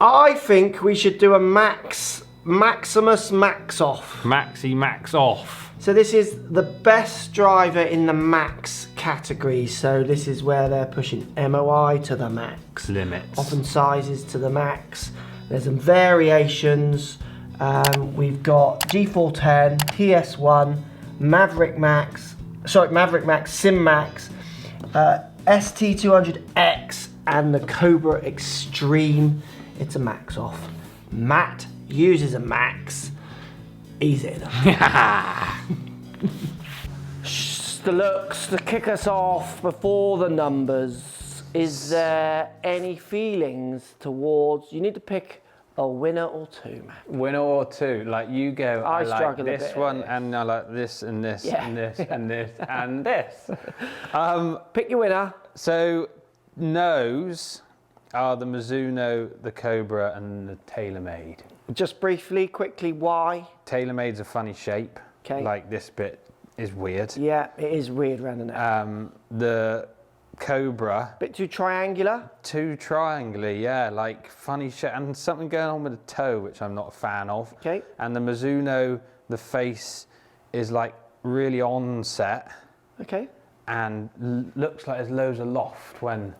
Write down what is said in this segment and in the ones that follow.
I think we should do a Maximus Max Off. Maxi Max Off. So this is the best driver in the max category. So this is where they're pushing MOI to the max. Limits. Often sizes to the max. There's some variations. We've got G410, TS1, Maverick Max, Sim Max, ST200X, and the Cobra Extreme. It's a max off. Matt uses a max. Easy enough. The looks to kick us off before the numbers. Is there any feelings towards? You need to pick a winner or two, Matt. Winner or two? Like you go. I like this one, and I like this, and this, and this, and this, and this. Pick your winner. So no's are the Mizuno, the Cobra, and the Taylormade. Just briefly, quickly, why? Taylormade's a funny shape. Okay. Like this bit is weird. Yeah, it is weird around the neck. The Cobra. Bit too triangular? Too triangular, yeah. Like funny shape. And something going on with the toe, which I'm not a fan of. Okay. And the Mizuno, the face is like really onset. Okay. And looks like there's loads of loft when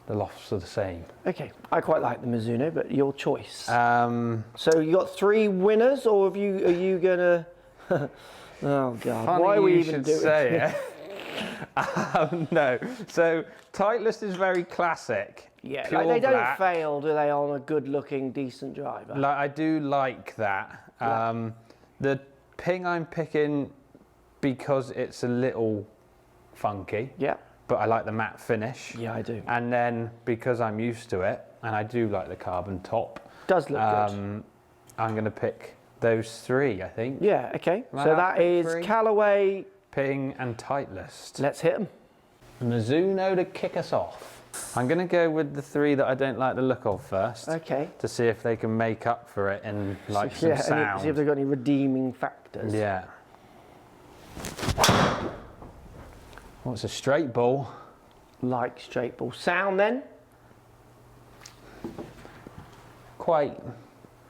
the lofts are the same. Okay, I quite like the Mizuno, but your choice. So you got 3 winners, or are you gonna? Oh God! Funny why are we you even should doing say it? No. So Titleist is very classic. Yeah, pure like they don't black. fail, do they, on a good-looking, decent driver? Like I do like that. Yeah. The ping I'm picking because it's a little funky. Yeah. But I like the matte finish. Yeah, I do. And then because I'm used to it, and I do like the carbon top. Does look good. I'm going to pick those 3, I think. Yeah. Okay. Am I So allowed that to pick is 3? Callaway, Ping and Titleist. Let's hit them. Mizuno to kick us off. I'm going to go with the 3 that I don't like the look of first. Okay. To see if they can make up for it in like some sound. See if they've got any redeeming factors. Yeah. Well, it's a straight ball. Like straight ball. Sound then? Quite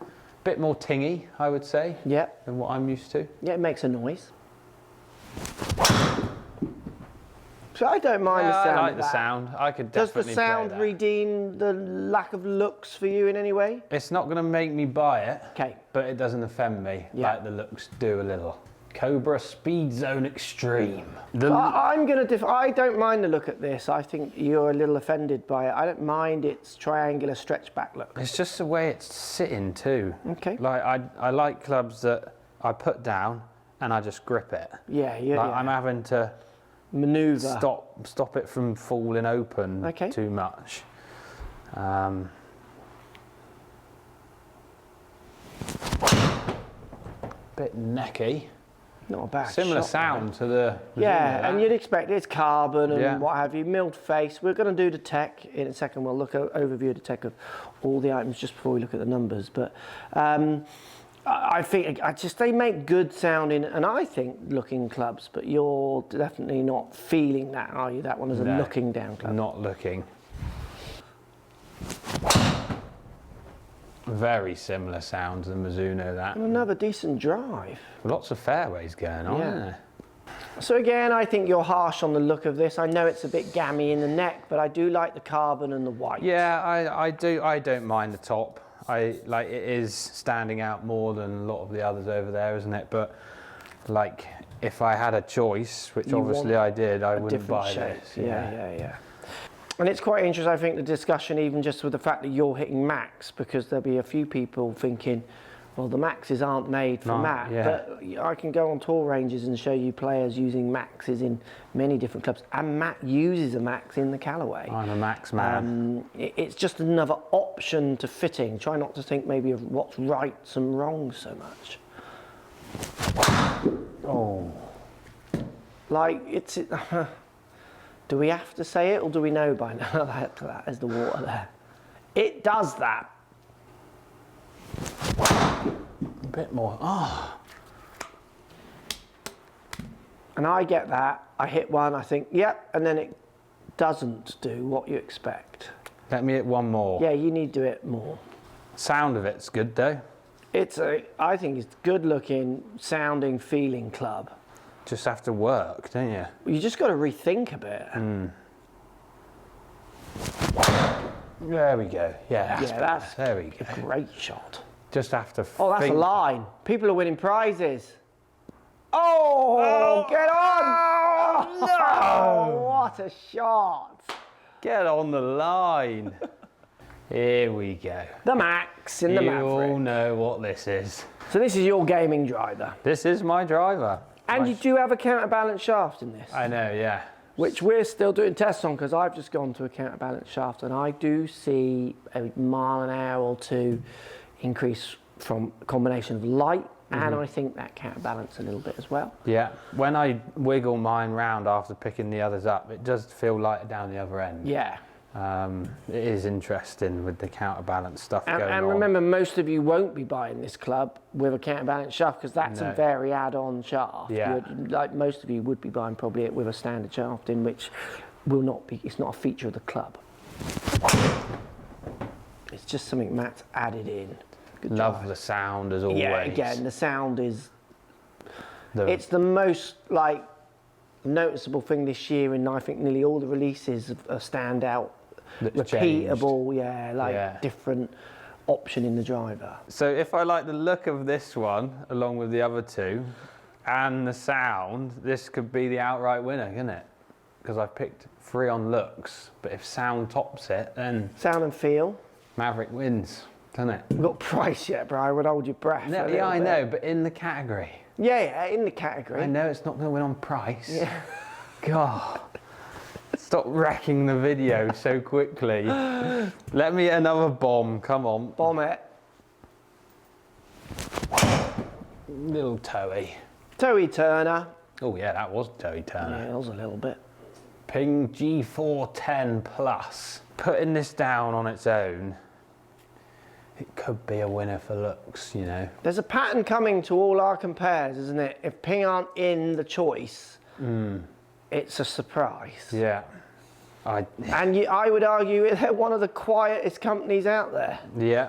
a bit more tingy, I would say. Yeah. Than what I'm used to. Yeah, it makes a noise. So I don't mind the sound. I like of the that. sound. I could Does definitely the sound play that. redeem the lack of looks for you in any way? It's not going to make me buy it. Okay. But it doesn't offend me like the looks do a little. Cobra Speed Zone Extreme. I'm going to I don't mind the look at this. I think you're a little offended by it. I don't mind its triangular stretch back look. It's just the way it's sitting too. Okay. Like I like clubs that I put down and I just grip it. Yeah, yeah, like yeah. I'm having to maneuver. Stop it from falling open too much. Bit necky. Not a bad Similar shot, sound to the yeah, and you'd expect it's carbon and Yeah. what have you, milled face. We're going to do the tech in a second. We'll look at overview of the tech of all the items just before we look at the numbers. But I think they make good sounding and I think looking clubs. But you're definitely not feeling that, are you? That one is a looking down club. Not looking. Very similar sound to the Mizuno, that. And another decent drive. Lots of fairways going on, isn't there? So again, I think you're harsh on the look of this. I know it's a bit gammy in the neck, but I do like the carbon and the white. Yeah, I do. I don't mind the top. I like it is standing out more than a lot of the others over there, isn't it? But like, if I had a choice, which obviously I did, I wouldn't buy this. Yeah. And it's quite interesting, I think, the discussion, even just with the fact that you're hitting max, because there'll be a few people thinking, well, the maxes aren't made for Matt. Yeah. But I can go on tour ranges and show you players using maxes in many different clubs. And Matt uses a max in the Callaway. I'm a max man. It's just another option to fitting. Try not to think maybe of what's right and wrong so much. Oh. Like, it's... Do we have to say it, or do we know by now that is the water there? It does that. A bit more. Oh. And I get that. I hit one, I think, yep, and then it doesn't do what you expect. Let me hit one more. Yeah, you need to do it more. Sound of it's good though. I think it's good looking, sounding, feeling club. Just have to work, don't you? You just got to rethink a bit. There we go. Yeah, that's there we go. a great shot. Just have to Oh, that's think. a line. People are winning prizes. Oh, get on! No! What a shot! Get on the line. Here we go. The Max in the You Maverick. all know what this is. So this is your gaming driver. This is my driver. And you do have a counterbalance shaft in this. I know, yeah. Which we're still doing tests on because I've just gone to a counterbalance shaft and I do see a mile an hour or two increase from a combination of light and I think that counterbalance a little bit as well. Yeah, when I wiggle mine round after picking the others up, it does feel lighter down the other end. Yeah. It is interesting with the counterbalance stuff going on. And remember, most of you won't be buying this club with a counterbalance shaft because that's a very add-on shaft. Yeah. Like most of you would be buying probably it with a standard shaft in which will not be, it's not a feature of the club. It's just something Matt's added in. Good Love job. the sound as always. Yeah, again, the sound is, it's the most like noticeable thing this year, and I think nearly all the releases are stand out, repeatable, different option in the driver. So if I like the look of this one, along with the other two, and the sound, this could be the outright winner, couldn't it? Because I've picked 3 on looks, but if sound tops it, then Sound and feel. Maverick wins, doesn't it? We've got price yet, but I would hold your breath. No, yeah, I know, but in the category. Yeah, in the category. I know it's not going to win on price. Yeah. God. Stop wrecking the video so quickly. Let me get another bomb, come on. Bomb it. Little toey. Toey Turner. Oh yeah, that was Toey Turner. Yeah, that was a little bit. Ping G410 Plus. Putting this down on its own, it could be a winner for looks, you know. There's a pattern coming to all our compares, isn't it? If Ping aren't in the choice, it's a surprise. Yeah. I would argue they're one of the quietest companies out there. Yeah.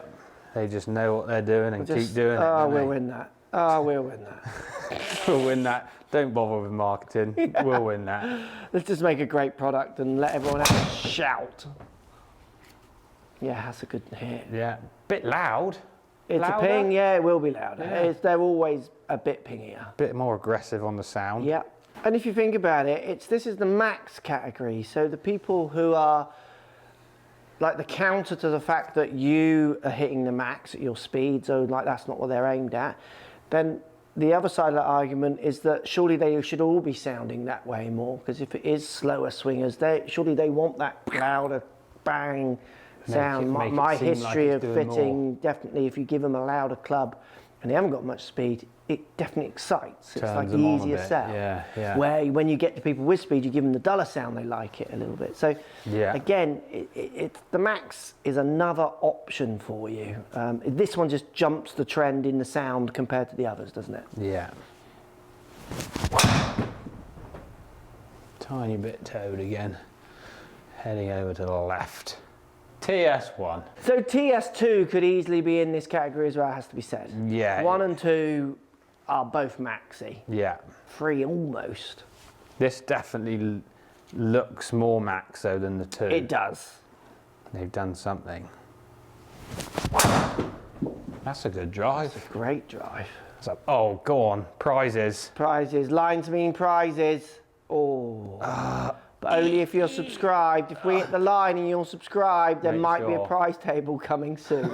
They just know what they're doing and keep doing it. Oh, we'll win that. Oh, we'll win that. We'll win that. Don't bother with marketing. Yeah. We'll win that. Let's just make a great product and let everyone else shout. Yeah, that's a good hit. Yeah. Bit loud. It's Louder? a ping, yeah, it will be louder. Yeah. They're always a bit pingier. Bit more aggressive on the sound. Yeah. And if you think about it, this is the max category. So the people who are like the counter to the fact that you are hitting the max at your speed, so like that's not what they're aimed at, then the other side of that argument is that surely they should all be sounding that way more, because if it is slower swingers, surely they want that louder bang sound. Make it My seem history like of it's doing fitting, more. definitely if you give them a louder club and they haven't got much speed, it definitely excites. It's Turns like the them on a easier bit. sell. Yeah, yeah. Where when you get to people with speed, you give them the duller sound, they like it a little bit. So Yeah. again, the Max is another option for you. This one just jumps the trend in the sound compared to the others, doesn't it? Yeah. Tiny bit towed again. Heading over to the left. TS1. So TS2 could easily be in this category as well, has to be said. Yeah. 1 and 2 are both maxi. Yeah. 3 almost. This definitely looks more maxo than the 2. It does. They've done something. That's a good drive. Great drive. So, oh, go on. Prizes. Prizes. Lines mean prizes. Oh. But only if you're subscribed. If we hit the line and you're subscribed, there Make might be a sure. prize table coming soon.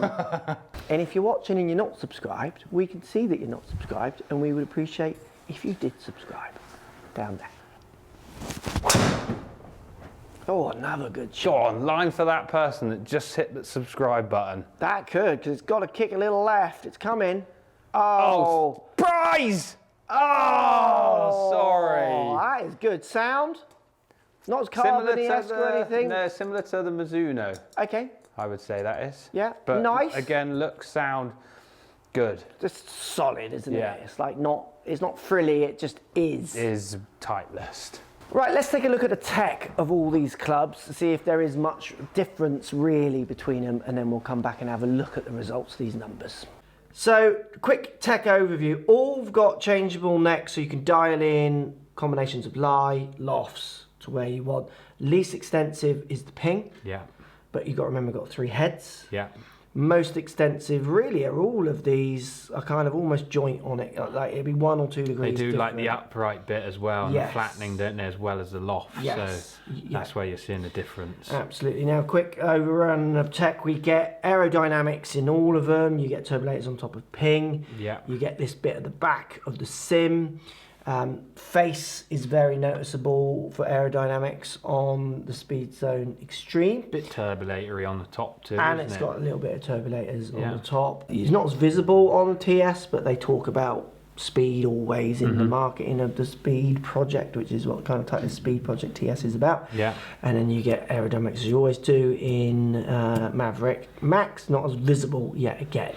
And if you're watching and you're not subscribed, we can see that you're not subscribed, and we would appreciate if you did subscribe. Down there. Oh, another good Go shot. on, line for that person that just hit the subscribe button. That could, because it's got to kick a little left. It's coming. Oh. Prize! Oh, sorry. That is good. Sound? Not as carbony-esque or anything? No, similar to the Mizuno, Okay. I would say that is. Yeah, But nice. again, look, sound, good. Just solid, isn't Yeah. it? It's like it's not frilly, it just is. Is Titleist. Right, let's take a look at the tech of all these clubs to see if there is much difference really between them, and then we'll come back and have a look at the results of these numbers. So, quick tech overview. All have got changeable necks, so you can dial in combinations of lie, lofts to where you want. Least extensive is the ping. Yeah. But you've got to remember, got 3 heads. Yeah. Most extensive, really, are all of these are kind of almost joint on it. Like it'd be 1 or 2 degrees. They do different. like the upright bit as well, and Yes. the flattening, don't they, as well as the loft. Yes. So that's where you're seeing the difference. Absolutely. Now, quick overrun of tech. We get aerodynamics in all of them. You get turbulators on top of ping. Yeah. You get this bit at the back of the sim. Face is very noticeable for aerodynamics on the Speed Zone Extreme. Bit turbulatory on the top too, And isn't it's it? got a little bit of turbulators Yeah. on the top. It's not as visible on the TS, but they talk about speed always in the marketing of the Speed project, which is what kind of type of Speed project TS is about. Yeah. And then you get aerodynamics as you always do in Maverick. Max, not as visible yet again.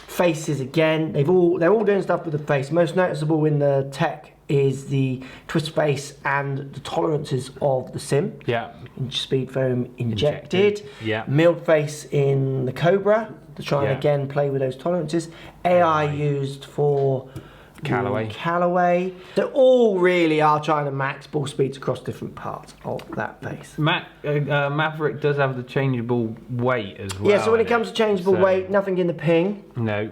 Faces again, they're all doing stuff with the face. Most noticeable in the tech is the twist face and the tolerances of the sim. Yeah. Speed foam injected. Yeah. Milled face in the Cobra to try and Yeah. again play with those tolerances. AI used for Callaway. Callaway. They all really are trying to max ball speeds across different parts of that face. Maverick does have the changeable weight as well. Yeah, so when it in comes to changeable So- weight, nothing in the ping. No.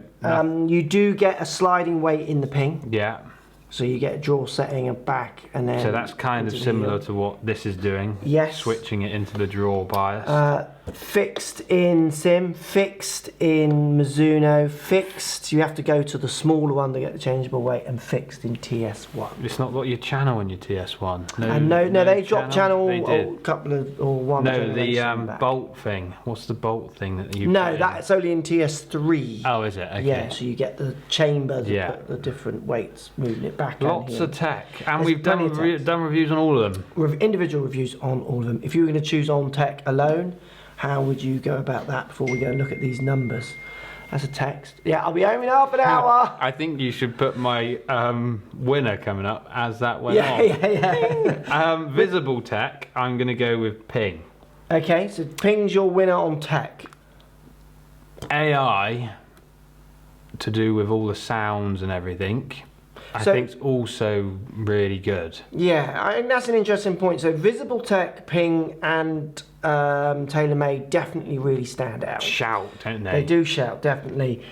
You do get a sliding weight in the ping. Yeah. So you get a draw setting and back, and then. So that's kind of into the similar heel. to what this is doing. Yes. Switching it into the draw bias. Fixed in Sim, fixed in Mizuno, fixed. You have to go to the smaller one to get the changeable weight, and fixed in TS1. It's not got your channel in your TS1. And no, they dropped channel They a did. couple of or one. No, the generation back. bolt thing. What's the bolt thing that you? No, put in? that's only in TS3. Oh, is it? Okay. Yeah, so you get the chamber to Yeah. put the different weights, moving it back. and Lots here. of tech, and There's we've plenty done of tech. done reviews on all of them. With individual reviews on all of them. If you were going to choose on tech alone, how would you go about that before we go and look at these numbers? That's a text. Yeah, I'll be home in half an hour. I think you should put my winner coming up as that went Yeah, on. yeah. Visible tech, I'm going to go with ping. Okay, so ping's your winner on tech. AI, to do with all the sounds and everything, I So- think it's also really good. Yeah, I think that's an interesting point. So visible tech, ping, and Taylormade definitely really stand out. Shout, don't they? They do shout, definitely.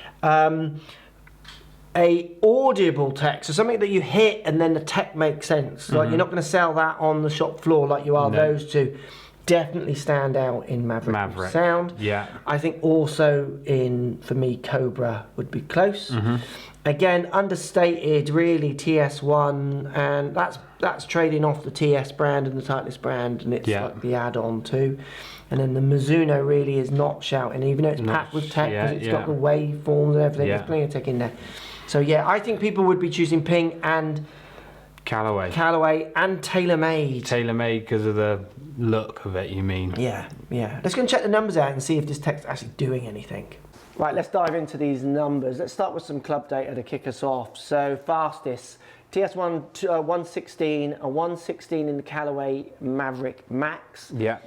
A audible tech, so something that you hit and then the tech makes sense. Like you're not going to sell that on the shop floor like you are No. those two. Definitely stand out in Maverick. Sound. Yeah. I think also in, for me, Cobra would be close. Again, understated, really, TS1, and that's trading off the TS brand and the Titleist brand, and it's Yeah. like the add-on too. And then the Mizuno really is not shouting, even though it's Not packed with tech, because yeah, it's yeah. got the waveforms and everything. Yeah. There's plenty of tech in there. So yeah, I think people would be choosing Ping and Callaway. Callaway and Taylormade. Taylormade because of the look of it, you mean? Yeah, yeah. Let's go and check the numbers out and see if this tech's actually doing anything. Right, let's dive into these numbers. Let's start with some club data to kick us off. So fastest, TS1 116, a 116 in the Callaway Maverick Max. Yeah.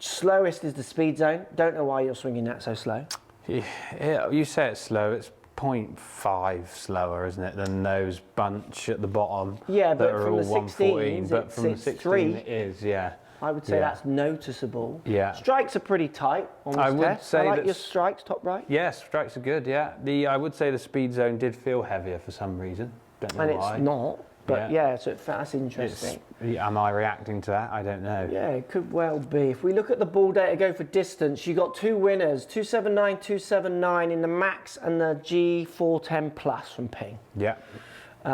Slowest is the Speed Zone. Don't know why you're swinging that so slow. Yeah, you say it's slow, it's 0.5 slower, isn't it, than those bunch at the bottom Yeah, but that are from all the 114. 16s, But from the it's 16 3. it is, yeah. I would say Yeah. that's noticeable. Yeah. Strikes are pretty tight on this I would test. say I like that's- your strikes, top right. Yes, strikes are good, yeah. I would say the Speed Zone did feel heavier for some reason. Don't know And why. it's not, but yeah, so that's interesting. Am I reacting to that? I don't know. Yeah, it could well be. If we look at the ball data, go for distance, you got two winners, 279, 279 in the Max and the G410 Plus from Ping. Yeah.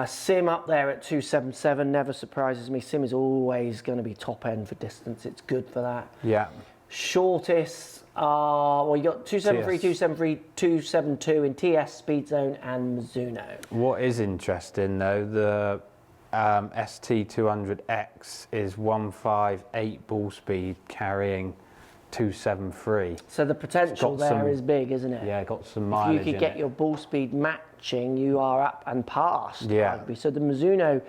Sim up there at 277, never surprises me. Sim is always going to be top end for distance. It's good for that. Yeah. Shortest are, well, you got 273, 273, 272 in TS, Speed Zone and Mizuno. What is interesting though, the ST200X is 158 ball speed carrying 273. So the potential got there some- is big, isn't it? Yeah, got some If mileage you could in get it. your ball speed matching, you are up and past Yeah. rugby. So the Mizuno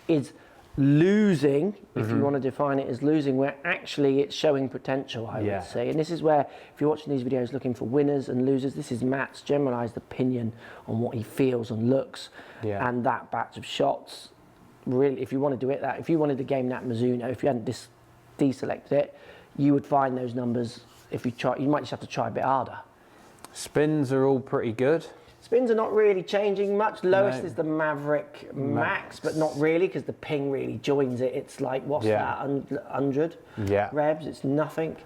is losing, if you want to define it as losing, where actually it's showing potential, I would say. And this is where, if you're watching these videos looking for winners and losers, this is Matt's generalised opinion on what he feels and looks, and that batch of shots. Really, if you want to do it, if you wanted to game that Mizuno, if you hadn't deselected it, you would find those numbers. If you try, you might just have to try a bit harder. Spins are all pretty good. Spins are not really changing much. Lowest is the Maverick Max, but not really, because the ping really joins it. It's like, what's that, 100 revs? It's nothing.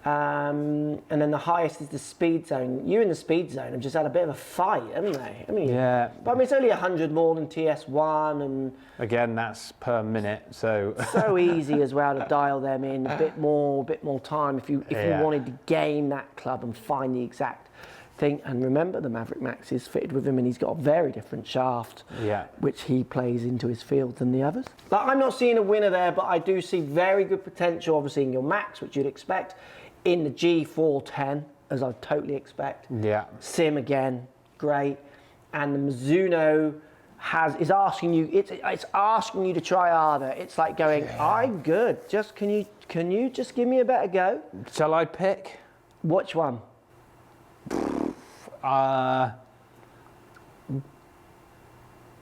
And then the highest is the Speed Zone. You and the Speed Zone have just had a bit of a fight, haven't they? I mean, but I mean, it's only 100 more than TS1, and again, that's per minute, so so easy as well to dial them in. A bit more time if you wanted to game that club and find the exact thing. And remember, the Maverick Max is fitted with him, and he's got a very different shaft, which he plays into his field than the others. Like, I'm not seeing a winner there, but I do see very good potential, obviously, in your Max, which you'd expect, in the G410, as I'd totally expect. Sim again, great, and the Mizuno is asking you. It's asking you to try harder. It's like going, I'm good. Just can you just give me a better go? Shall I pick? Which one?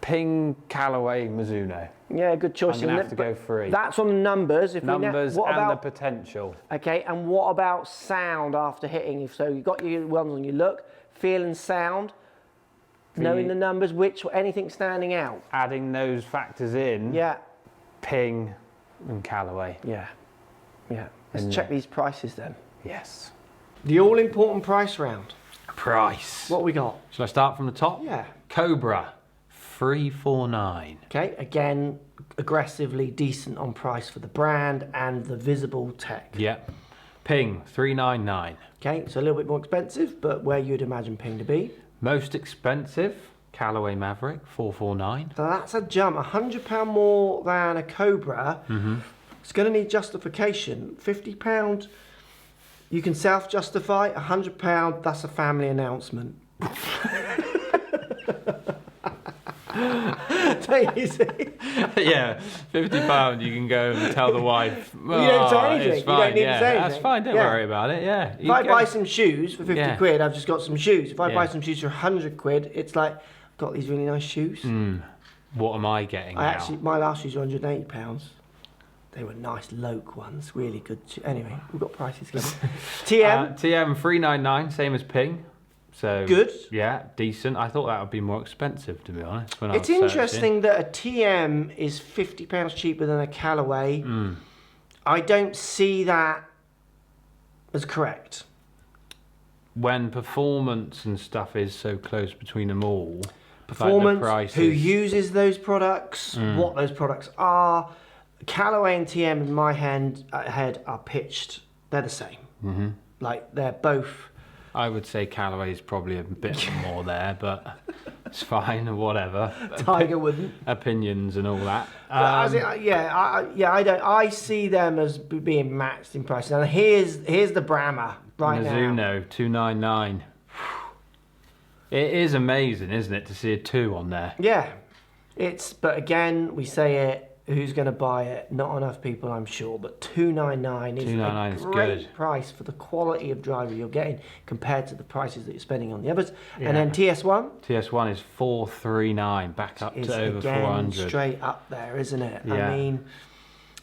Ping, Callaway, Mizuno. Yeah, good choice. I'm going to have to go 3. That's on the numbers. Numbers and the potential. Okay, and what about sound after hitting? If so, you've got your ones on your look, feel and sound, knowing the numbers, anything standing out? Adding those factors in. Ping and Callaway. Let's check these prices then. Yes. The all-important price round. Price. What we got? Shall I start from the top? Yeah. Cobra, 349. Okay, again, aggressively decent on price for the brand and the visible tech. Ping, 399. Okay, so a little bit more expensive, but where you'd imagine Ping to be. Most expensive, Callaway Maverick, 449. So that's a jump, £100 more than a Cobra. It's going to need justification. £50, you can self-justify. £100, that's a family announcement. Yeah, £50 you can go and tell the wife. You don't say anything. It's fine. You don't need to say anything. That's fine, don't worry about it. If I buy some shoes for 50 quid, I've just got some shoes. If I buy some shoes for 100 quid, it's like, I've got these really nice shoes. What am I getting now? My last shoes were £180. They were nice Loke ones, really good. Anyway, we've got prices coming. TM? TM 399, same as Ping. So good. Yeah, decent. I thought that would be more expensive, to be honest. It's interesting that a TM is £50 cheaper than a Callaway. I don't see that as correct. When performance and stuff is so close between them all. Performance, like who uses those products, what those products are. Callaway and TM in my head are pitched. They're the same. Like, they're both. I would say Callaway is probably a bit more there, but it's fine, whatever. Tiger wouldn't. Opinions and all that. I see them as being matched in price. Now here's the Brahma right now. Mizuno 299. It is amazing, isn't it, to see a 2 on there? Yeah, but again, we say it. Who's going to buy it? Not enough people, I'm sure. But $299 is a great price for the quality of driver you're getting compared to the prices that you're spending on the others. And then TS1? TS1 is 439, back up to over 400. Straight up there, isn't it? Yeah. I mean,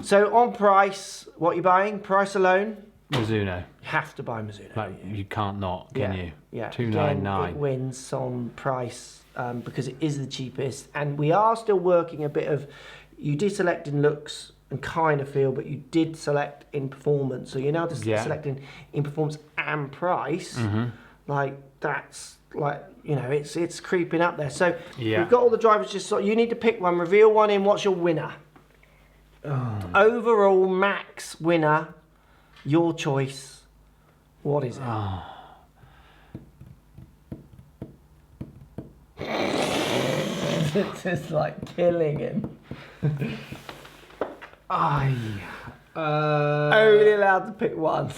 so on price, what are you buying? Price alone? Mizuno. You have to buy Mizuno. Like, you can't not, can you? Yeah. 299. Again, it wins on price because it is the cheapest. And we are still working a bit of... You did select in looks and kind of feel, but you did select in performance. So you're now just selecting in performance and price. Like, that's like, it's creeping up there. So we've got all the drivers just so you need to pick one, reveal one in. What's your winner? Overall max winner, your choice. What is it? This is like killing him. Only allowed to pick one.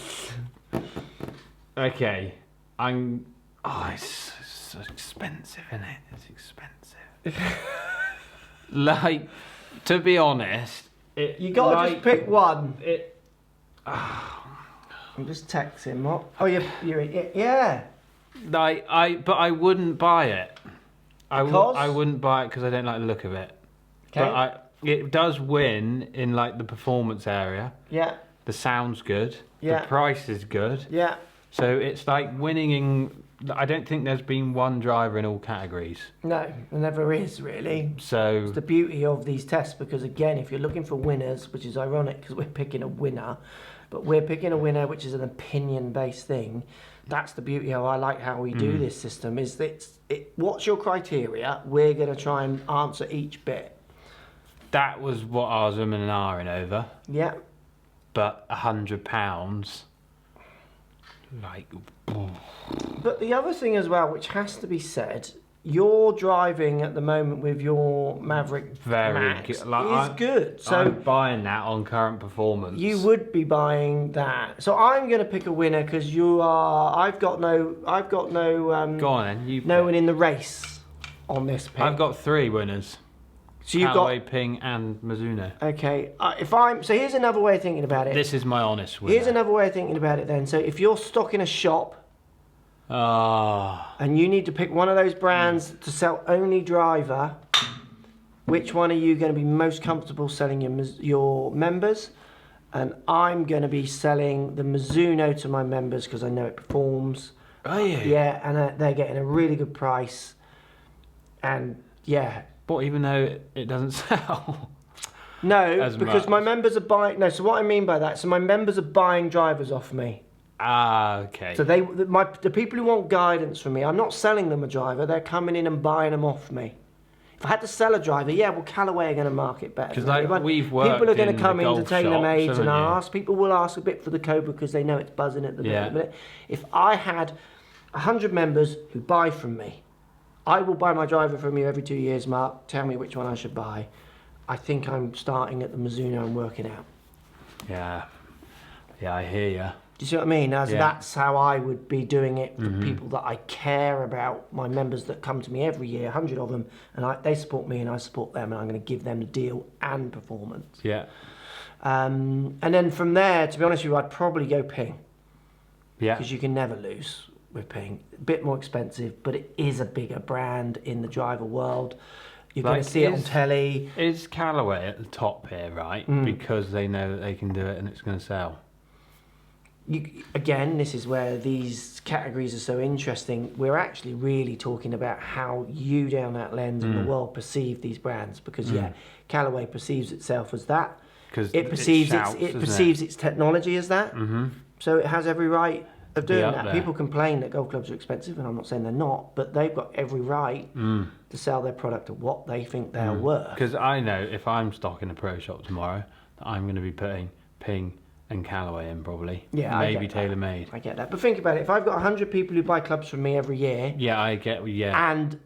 Okay, it's so expensive, isn't it? It's expensive. Like, to be honest, You got to like, just pick one. I'm just text him. What? Oh, you're yeah. But I wouldn't buy it. I Because? wouldn't buy it because I don't like the look of it. Okay. But it does win in like the performance area. Yeah. The sound's good. Yeah. The price is good. Yeah. So it's like winning in. I don't think there's been one driver in all categories. No, there never is really. So It's the beauty of these tests, because again, if you're looking for winners, which is ironic because we're picking a winner, but we're picking a winner which is an opinion-based thing. That's the beauty of I like how we do this system. Is that what's your criteria? We're going to try and answer each bit. that was what I was umming and ahhing over. Yeah. But £100, like. But the other thing as well, which has to be said, you're driving at the moment with your Maverick Max good. Like, is good. So I'm buying that on current performance. you would be buying that. So I'm going to pick a winner because you are. I've got no. Go on then. You no pick. one in the race on this pick. I've got 3 winners. So you've Callaway, got. Ping, and Mizuno. Okay. So here's another way of thinking about it. This is my honest winner. Here's another way of thinking about it. Then, so if you're stocking a shop. And you need to pick one of those brands to sell only driver. Which one are you going to be most comfortable selling your members? And I'm going to be selling the Mizuno to my members because I know it performs. Are you? Yeah, and they're getting a really good price. And yeah. But even though it doesn't sell. No, because my members are buying. No, so what I mean by that, so my members are buying drivers off me. Okay. So the people who want guidance from me, I'm not selling them a driver. They're coming in and buying them off me. If I had to sell a driver, yeah, well, Callaway are going to market better. Because like we've worked people are going in to come the into golf shops, Taylormade and haven't you? ask. People will ask a bit for the Cobra because they know it's buzzing at the minute. If I had 100 members who buy from me, I will buy my driver from you every 2 years, Mark. Tell me which one I should buy. I think I'm starting at the Mizuno and working out. Yeah. Yeah, I hear you. Do you see what I mean? That's how I would be doing it for people that I care about, my members that come to me every year, 100 of them, and they support me and I support them, and I'm going to give them the deal and performance. Yeah. And then from there, to be honest with you, I'd probably go Ping. Yeah. Because you can never lose with Ping. A bit more expensive, but it is a bigger brand in the driver world. You're going to see it on telly. Is Callaway at the top here, right? Because they know that they can do it and it's going to sell. Again, this is where these categories are so interesting. We're actually really talking about how you down that lens and the world perceive these brands, because Callaway perceives itself as that. It perceives its technology as that. So it has every right of doing that. There. People complain that golf clubs are expensive, and I'm not saying they're not, but they've got every right to sell their product at what they think they're worth. Because I know if I'm stocking a pro shop tomorrow, that I'm going to be putting Ping and Callaway in probably. Yeah, maybe Taylormade. I get that. But think about it. If I've got 100 people who buy clubs from me every year. Yeah, I get. Yeah. And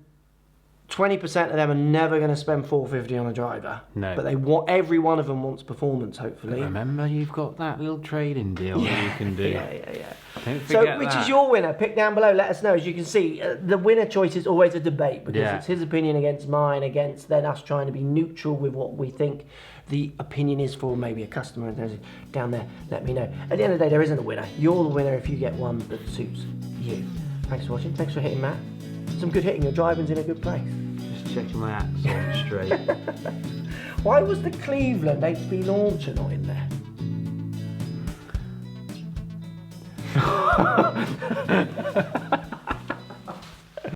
20% of them are never going to spend $450 on a driver. No. But every one of them wants performance, hopefully. But remember, you've got that little trading deal that you can do. Yeah. Don't forget which that. is your winner? Pick down below. Let us know. As you can see, the winner choice is always a debate, because it's his opinion against mine, against then us trying to be neutral with what we think the opinion is for maybe a customer. And down there, let me know. At the end of the day, there isn't a winner. You're the winner if you get one that suits you. Thanks for watching. Thanks for hitting Matt. Some good hitting. Your driving's in a good place. Just checking my accent straight. Why was the Cleveland HP launcher not in there?